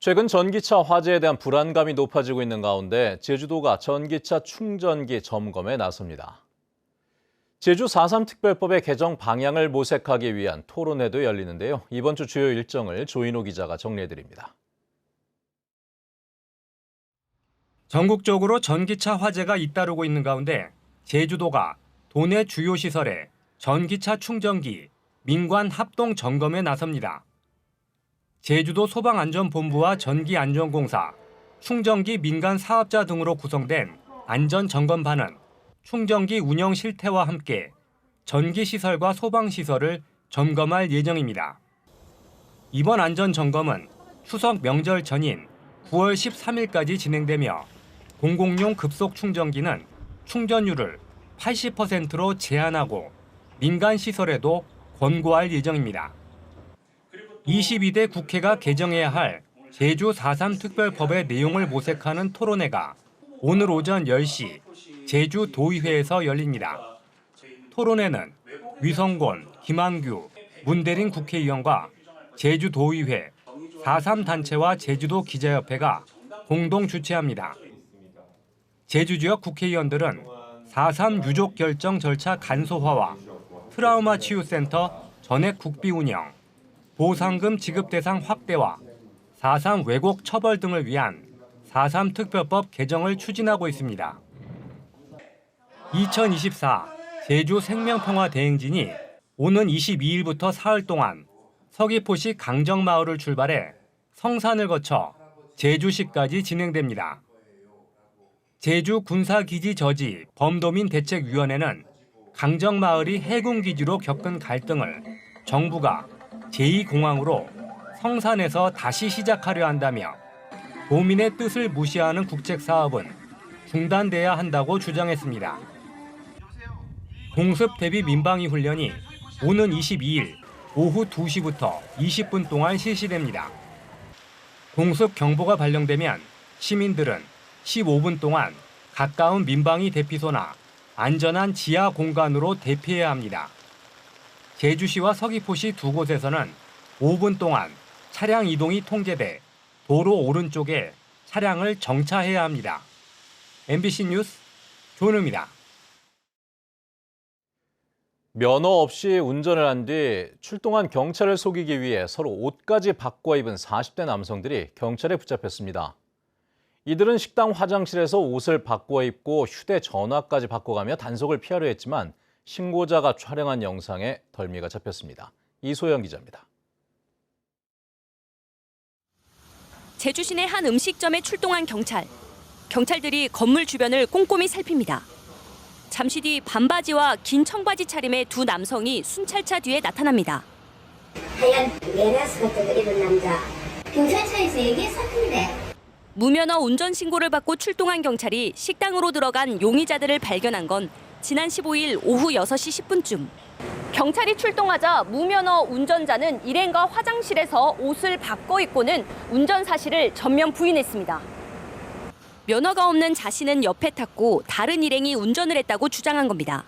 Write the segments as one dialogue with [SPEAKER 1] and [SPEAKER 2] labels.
[SPEAKER 1] 최근 전기차 화재에 대한 불안감이 높아지고 있는 가운데 제주도가 전기차 충전기 점검에 나섭니다. 제주 4.3 특별법의 개정 방향을 모색하기 위한 토론회도 열리는데요. 이번 주 주요 일정을 조인호 기자가 정리해드립니다.
[SPEAKER 2] 전국적으로 전기차 화재가 잇따르고 있는 가운데 제주도가 도내 주요 시설에 전기차 충전기 민관 합동 점검에 나섭니다. 제주도 소방안전본부와 전기안전공사, 충전기 민간 사업자 등으로 구성된 안전점검반은 충전기 운영 실태와 함께 전기시설과 소방시설을 점검할 예정입니다. 이번 안전점검은 추석 명절 전인 9월 13일까지 진행되며 공공용 급속 충전기는 충전율을 80%로 제한하고 민간 시설에도 권고할 예정입니다. 22대 국회가 개정해야 할 제주 4.3 특별법의 내용을 모색하는 토론회가 오늘 오전 10시 제주도의회에서 열립니다. 토론회는 위성곤, 김한규, 문대린 국회의원과 제주도의회, 4.3 단체와 제주도 기자협회가 공동 주최합니다. 제주 지역 국회의원들은 4.3 유족 결정 절차 간소화와 트라우마 치유센터 전액 국비 운영, 보상금 지급 대상 확대와 4.3 왜곡 처벌 등을 위한 4.3 특별법 개정을 추진하고 있습니다. 2024 제주 생명평화 대행진이 오는 22일부터 사흘 동안 서귀포시 강정마을을 출발해 성산을 거쳐 제주시까지 진행됩니다. 제주 군사기지 저지 범도민 대책위원회는 강정마을이 해군기지로 겪은 갈등을 정부가 제2공항으로 성산에서 다시 시작하려 한다며 도민의 뜻을 무시하는 국책사업은 중단돼야 한다고 주장했습니다. 공습 대비 민방위 훈련이 오는 22일 오후 2시부터 20분 동안 실시됩니다. 공습 경보가 발령되면 시민들은 15분 동안 가까운 민방위 대피소나 안전한 지하 공간으로 대피해야 합니다. 제주시와 서귀포시 두 곳에서는 5분 동안 차량 이동이 통제돼 도로 오른쪽에 차량을 정차해야 합니다. MBC 뉴스 조은우입니다.
[SPEAKER 1] 면허 없이 운전을 한 뒤 출동한 경찰을 속이기 위해 서로 옷까지 바꿔 입은 40대 남성들이 경찰에 붙잡혔습니다. 이들은 식당 화장실에서 옷을 바꿔 입고 휴대전화까지 바꿔가며 단속을 피하려 했지만 신고자가 촬영한 영상에 덜미가 잡혔습니다. 이소영 기자입니다.
[SPEAKER 3] 제주 시내 한 음식점에 출동한 경찰. 경찰들이 건물 주변을 꼼꼼히 살핍니다. 잠시 뒤 반바지와 긴 청바지 차림의 두 남성이 순찰차 뒤에 나타납니다.
[SPEAKER 4] 하얀 메라스 같은 거 입은 남자. 경찰차에서 얘기했었는데.
[SPEAKER 3] 무면허 운전 신고를 받고 출동한 경찰이 식당으로 들어간 용의자들을 발견한 건 지난 15일 오후 6시 10분쯤. 경찰이 출동하자 무면허 운전자는 일행과 화장실에서 옷을 바꿔 입고는 운전 사실을 전면 부인했습니다. 면허가 없는 자신은 옆에 탔고 다른 일행이 운전을 했다고 주장한 겁니다.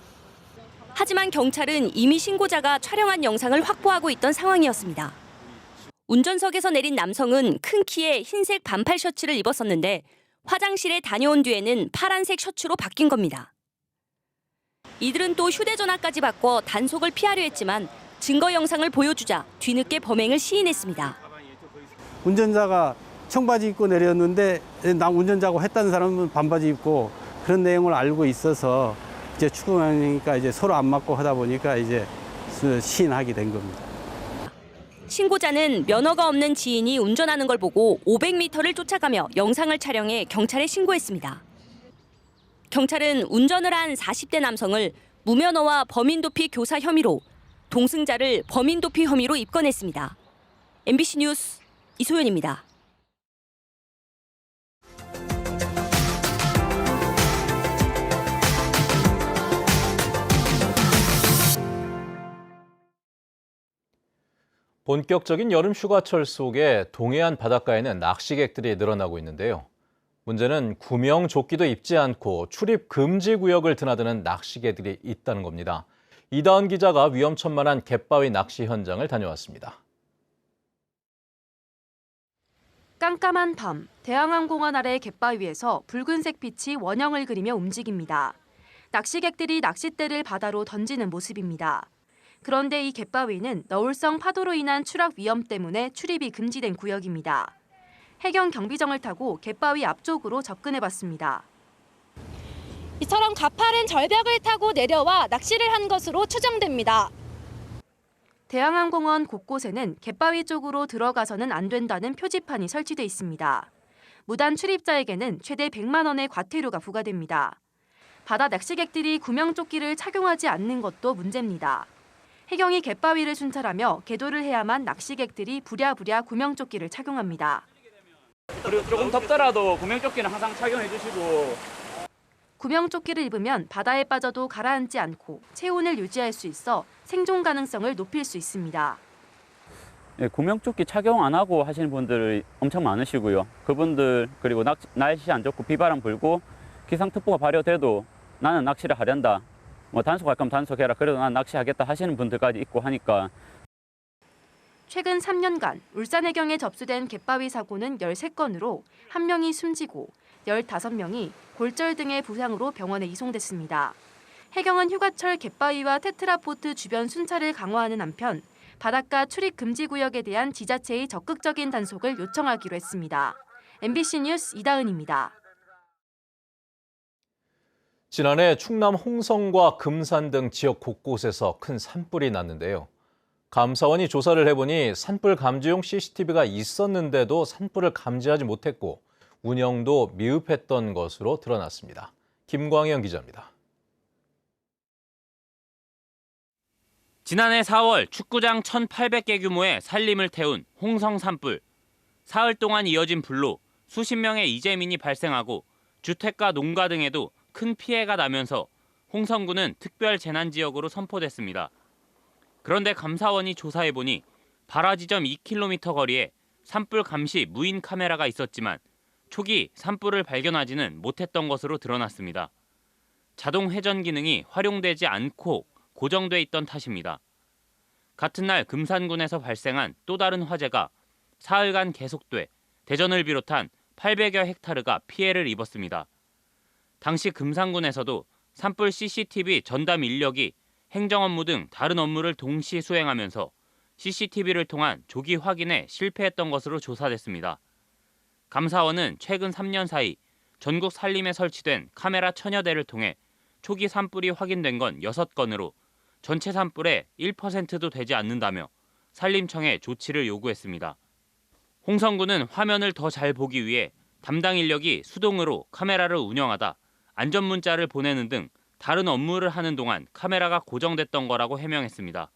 [SPEAKER 3] 하지만 경찰은 이미 신고자가 촬영한 영상을 확보하고 있던 상황이었습니다. 운전석에서 내린 남성은 큰 키에 흰색 반팔 셔츠를 입었었는데 화장실에 다녀온 뒤에는 파란색 셔츠로 바뀐 겁니다. 이들은 또 휴대전화까지 바꿔 단속을 피하려 했지만 증거 영상을 보여주자 뒤늦게 범행을 시인했습니다.
[SPEAKER 5] 운전자가 청바지 입고 내렸는데 나 운전자고 했다는 사람은 반바지 입고 그런 내용을 알고 있어서 이제 추궁하니까 이제 서로 안 맞고 하다 보니까 이제 시인하게 된 겁니다.
[SPEAKER 3] 신고자는 면허가 없는 지인이 운전하는 걸 보고 500m를 쫓아가며 영상을 촬영해 경찰에 신고했습니다. 경찰은 운전을 한 40대 남성을 무면허와 범인도피 교사 혐의로, 동승자를 범인도피 혐의로 입건했습니다. MBC 뉴스 이소연입니다.
[SPEAKER 1] 본격적인 여름 휴가철 속에 동해안 바닷가에는 낚시객들이 늘어나고 있는데요. 문제는 구명조끼도 입지 않고 출입 금지 구역을 드나드는 낚시개들이 있다는 겁니다. 이다은 기자가 위험천만한 갯바위 낚시 현장을 다녀왔습니다.
[SPEAKER 6] 깜깜한 밤, 대양항공원 아래 갯바위에서 붉은색 빛이 원형을 그리며 움직입니다. 낚시객들이 낚싯대를 바다로 던지는 모습입니다. 그런데 이 갯바위는 너울성 파도로 인한 추락 위험 때문에 출입이 금지된 구역입니다. 해경 경비정을 타고 갯바위 앞쪽으로 접근해봤습니다.
[SPEAKER 7] 이처럼 가파른 절벽을 타고 내려와 낚시를 한 것으로 추정됩니다.
[SPEAKER 6] 대양항공원 곳곳에는 갯바위 쪽으로 들어가서는 안 된다는 표지판이 설치돼 있습니다. 무단 출입자에게는 최대 100만 원의 과태료가 부과됩니다. 바다 낚시객들이 구명조끼를 착용하지 않는 것도 문제입니다. 해경이 갯바위를 순찰하며 계도를 해야만 낚시객들이 부랴부랴 구명조끼를 착용합니다.
[SPEAKER 8] 그리고 조금 덥더라도 구명조끼는 항상 착용해 주시고.
[SPEAKER 6] 구명조끼를 입으면 바다에 빠져도 가라앉지 않고 체온을 유지할 수 있어 생존 가능성을 높일 수 있습니다.
[SPEAKER 9] 예, 구명조끼 착용 안 하고 하시는 분들 엄청 많으시고요. 그분들 그리고 날씨 안 좋고 비바람 불고 기상특보가 발효돼도 나는 낚시를 하련다. 뭐 단속할 거면 단속해라. 그래도 난 낚시하겠다 하시는 분들까지 있고 하니까.
[SPEAKER 6] 최근 3년간 울산해경에 접수된 갯바위 사고는 13건으로 1명이 숨지고 15명이 골절 등의 부상으로 병원에 이송됐습니다. 해경은 휴가철 갯바위와 테트라포트 주변 순찰을 강화하는 한편 바닷가 출입 금지 구역에 대한 지자체의 적극적인 단속을 요청하기로 했습니다. MBC 뉴스 이다은입니다.
[SPEAKER 1] 지난해 충남 홍성과 금산 등 지역 곳곳에서 큰 산불이 났는데요. 감사원이 조사를 해보니 산불 감지용 CCTV가 있었는데도 산불을 감지하지 못했고 운영도 미흡했던 것으로 드러났습니다. 김광현 기자입니다.
[SPEAKER 10] 지난해 4월 축구장 1,800개 규모의 산림을 태운 홍성 산불. 사흘 동안 이어진 불로 수십 명의 이재민이 발생하고 주택과 농가 등에도 큰 피해가 나면서 홍성군은 특별 재난지역으로 선포됐습니다. 그런데 감사원이 조사해보니 발화 지점 2km 거리에 산불 감시 무인 카메라가 있었지만 초기 산불을 발견하지는 못했던 것으로 드러났습니다. 자동 회전 기능이 활용되지 않고 고정돼 있던 탓입니다. 같은 날 금산군에서 발생한 또 다른 화재가 사흘간 계속돼 대전을 비롯한 800여 헥타르가 피해를 입었습니다. 당시 금산군에서도 산불 CCTV 전담 인력이 행정 업무 등 다른 업무를 동시 수행하면서 CCTV를 통한 조기 확인에 실패했던 것으로 조사됐습니다. 감사원은 최근 3년 사이 전국 산림에 설치된 카메라 1000여 대를 통해 초기 산불이 확인된 건 6건으로 전체 산불의 1%도 되지 않는다며 산림청에 조치를 요구했습니다. 홍성군은 화면을 더 잘 보기 위해 담당 인력이 수동으로 카메라를 운영하다 안전 문자를 보내는 등 다른 업무를 하는 동안 카메라가 고정됐던 거라고 해명했습니다.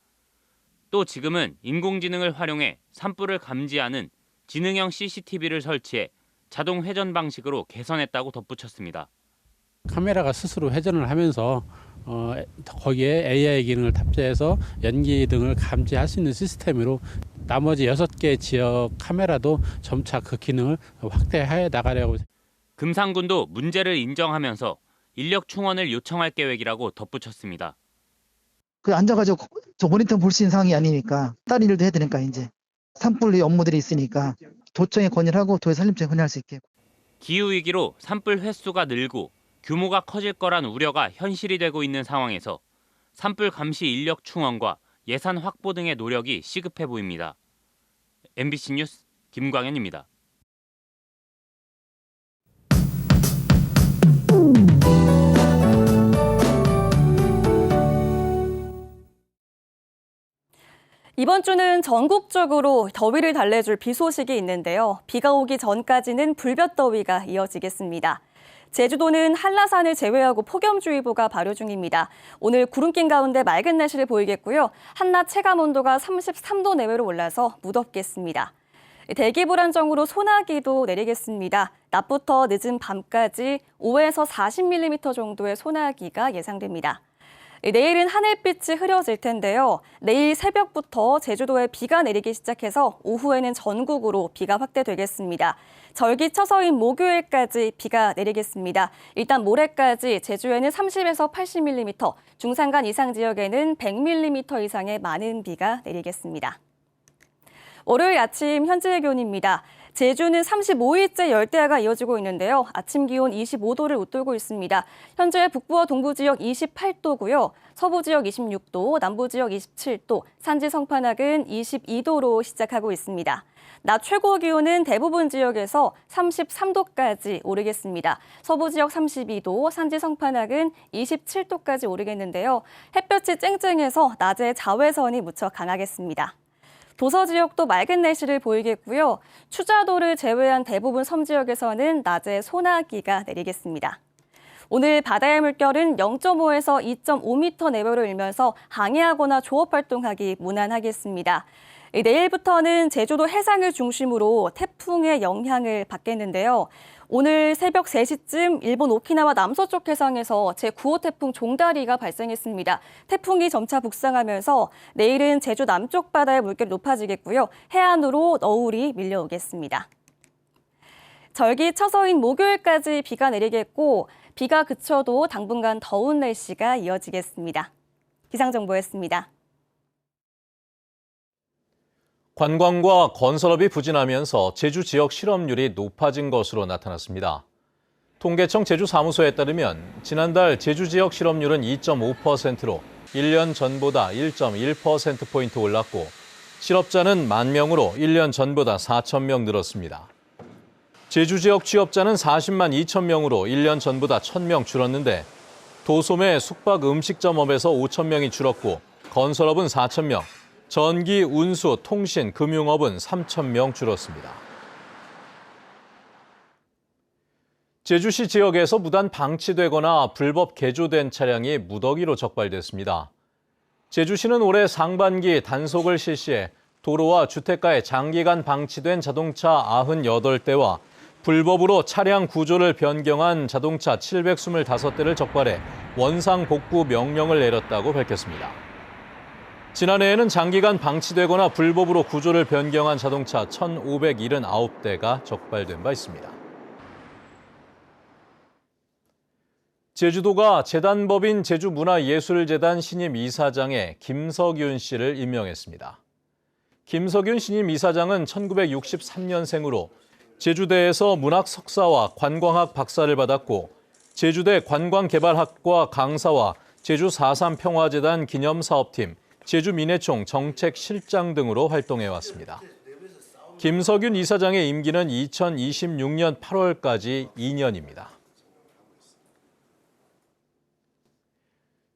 [SPEAKER 10] 또 지금은 인공지능을 활용해 산불을 감지하는 지능형 CCTV를 설치해 자동 회전 방식으로 개선했다고 덧붙였습니다.
[SPEAKER 11] 카메라가 스스로 회전을 하면서 거기에 AI 기능을 탑재해서 연기 등을 감지할 수 있는 시스템으로 나머지 6개 지역 카메라도 점차 그 기능을 확대해 나가려고.
[SPEAKER 10] 금산군도 문제를 인정하면서 인력 충원을 요청할 계획이라고 덧붙였습니다.
[SPEAKER 12] 그 앉아가지고 저 모니터 볼 수 있는 상황이 아니니까 다른 일도 해야 되니까 이제 산불 업무들이 있으니까 도청에 건의를 하고 도에 산림청에 건의할 수 있게.
[SPEAKER 10] 기후위기로 산불 횟수가 늘고 규모가 커질 거란 우려가 현실이 되고 있는 상황에서 산불 감시 인력 충원과 예산 확보 등의 노력이 시급해 보입니다. MBC 뉴스 김광현입니다.
[SPEAKER 3] 이번 주는 전국적으로 더위를 달래줄 비 소식이 있는데요. 비가 오기 전까지는 불볕더위가 이어지겠습니다. 제주도는 한라산을 제외하고 폭염주의보가 발효 중입니다. 오늘 구름 낀 가운데 맑은 날씨를 보이겠고요. 한낮 체감 온도가 33도 내외로 올라서 무덥겠습니다. 대기 불안정으로 소나기도 내리겠습니다. 낮부터 늦은 밤까지 5에서 40mm 정도의 소나기가 예상됩니다. 내일은 하늘빛이 흐려질 텐데요. 내일 새벽부터 제주도에 비가 내리기 시작해서 오후에는 전국으로 비가 확대되겠습니다. 절기 처서인 목요일까지 비가 내리겠습니다. 일단 모레까지 제주에는 30에서 80mm, 중산간 이상 지역에는 100mm 이상의 많은 비가 내리겠습니다. 월요일 아침 현지의 기온입니다. 제주는 35일째 열대야가 이어지고 있는데요. 아침 기온 25도를 웃돌고 있습니다. 현재 북부와 동부 지역 28도고요. 서부 지역 26도, 남부 지역 27도, 산지 성판악은 22도로 시작하고 있습니다. 낮 최고 기온은 대부분 지역에서 33도까지 오르겠습니다. 서부 지역 32도, 산지 성판악은 27도까지 오르겠는데요. 햇볕이 쨍쨍해서 낮에 자외선이 무척 강하겠습니다. 도서 지역도 맑은 날씨를 보이겠고요. 추자도를 제외한 대부분 섬 지역에서는 낮에 소나기가 내리겠습니다. 오늘 바다의 물결은 0.5에서 2.5m 내외로 일면서 항해하거나 조업 활동하기 무난하겠습니다. 내일부터는 제주도 해상을 중심으로 태풍의 영향을 받겠는데요. 오늘 새벽 3시쯤 일본 오키나와 남서쪽 해상에서 제9호 태풍 종다리가 발생했습니다. 태풍이 점차 북상하면서 내일은 제주 남쪽 바다의 물결이 높아지겠고요. 해안으로 너울이 밀려오겠습니다. 절기 처서인 목요일까지 비가 내리겠고 비가 그쳐도 당분간 더운 날씨가 이어지겠습니다. 기상정보였습니다.
[SPEAKER 1] 관광과 건설업이 부진하면서 제주 지역 실업률이 높아진 것으로 나타났습니다. 통계청 제주사무소에 따르면 지난달 제주 지역 실업률은 2.5%로 1년 전보다 1.1%포인트 올랐고 실업자는 10,000명으로 1년 전보다 4,000명 늘었습니다. 제주 지역 취업자는 40만 2천 명으로 1년 전보다 1,000명 줄었는데 도소매, 숙박, 음식점업에서 5,000명이 줄었고 건설업은 4,000명, 전기, 운수, 통신, 금융업은 3,000명 줄었습니다. 제주시 지역에서 무단 방치되거나 불법 개조된 차량이 무더기로 적발됐습니다. 제주시는 올해 상반기 단속을 실시해 도로와 주택가에 장기간 방치된 자동차 98대와 불법으로 차량 구조를 변경한 자동차 725대를 적발해 원상 복구 명령을 내렸다고 밝혔습니다. 지난해에는 장기간 방치되거나 불법으로 구조를 변경한 자동차 1,579대가 적발된 바 있습니다. 제주도가 재단법인 제주문화예술재단 신임 이사장에 김석윤 씨를 임명했습니다. 김석윤 신임 이사장은 1963년생으로 제주대에서 문학 석사와 관광학 박사를 받았고 제주대 관광개발학과 강사와 제주 4.3 평화재단 기념사업팀, 제주민해총 정책실장 등으로 활동해왔습니다. 김석윤 이사장의 임기는 2026년 8월까지 2년입니다.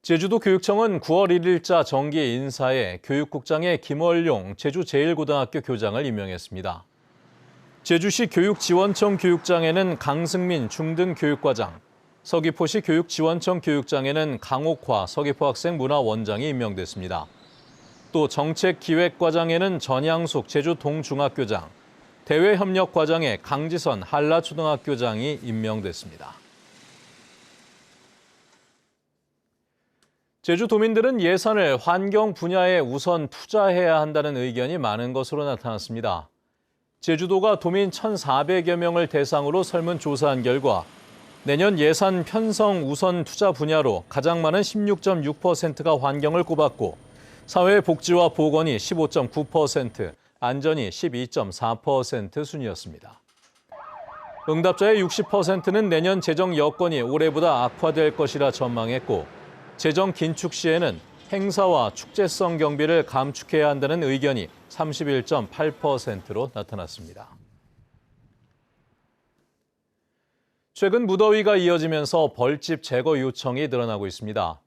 [SPEAKER 1] 제주도 교육청은 9월 1일자 정기 인사에 교육국장의 김월용 제주제일고등학교 교장을 임명했습니다. 제주시 교육지원청 교육장에는 강승민 중등교육과장, 서귀포시 교육지원청 교육장에는 강옥화 서귀포학생문화원장이 임명됐습니다. 또 정책기획과장에는 전양숙 제주동중학교장, 대외협력과장에 강지선 한라초등학교장이 임명됐습니다. 제주도민들은 예산을 환경 분야에 우선 투자해야 한다는 의견이 많은 것으로 나타났습니다. 제주도가 도민 1,400여 명을 대상으로 설문조사한 결과 내년 예산 편성 우선 투자 분야로 가장 많은 16.6%가 환경을 꼽았고 사회복지와 보건이 15.9%, 안전이 12.4% 순이었습니다. 응답자의 60%는 내년 재정 여건이 올해보다 악화될 것이라 전망했고 재정 긴축 시에는 행사와 축제성 경비를 감축해야 한다는 의견이 31.8%로 나타났습니다. 최근 무더위가 이어지면서 벌집 제거 요청이 늘어나고 있습니다.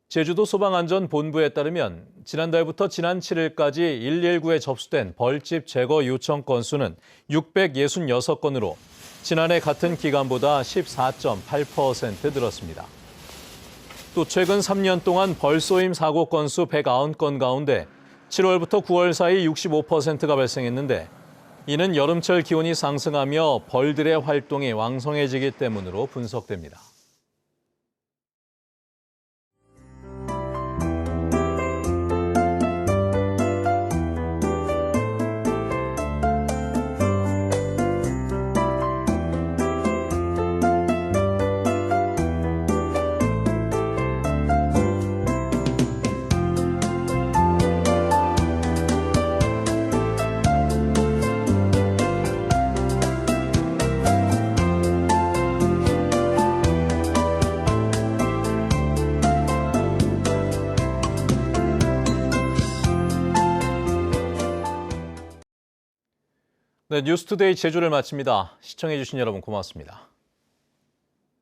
[SPEAKER 1] 제주도 소방안전본부에 따르면 지난달부터 지난 7일까지 119에 접수된 벌집 제거 요청 건수는 666건으로 지난해 같은 기간보다 14.8% 늘었습니다. 또 최근 3년 동안 벌쏘임 사고 건수 190건 가운데 7월부터 9월 사이 65%가 발생했는데 이는 여름철 기온이 상승하며 벌들의 활동이 왕성해지기 때문으로 분석됩니다. 네, 뉴스투데이 제주를 마칩니다. 시청해주신 여러분 고맙습니다.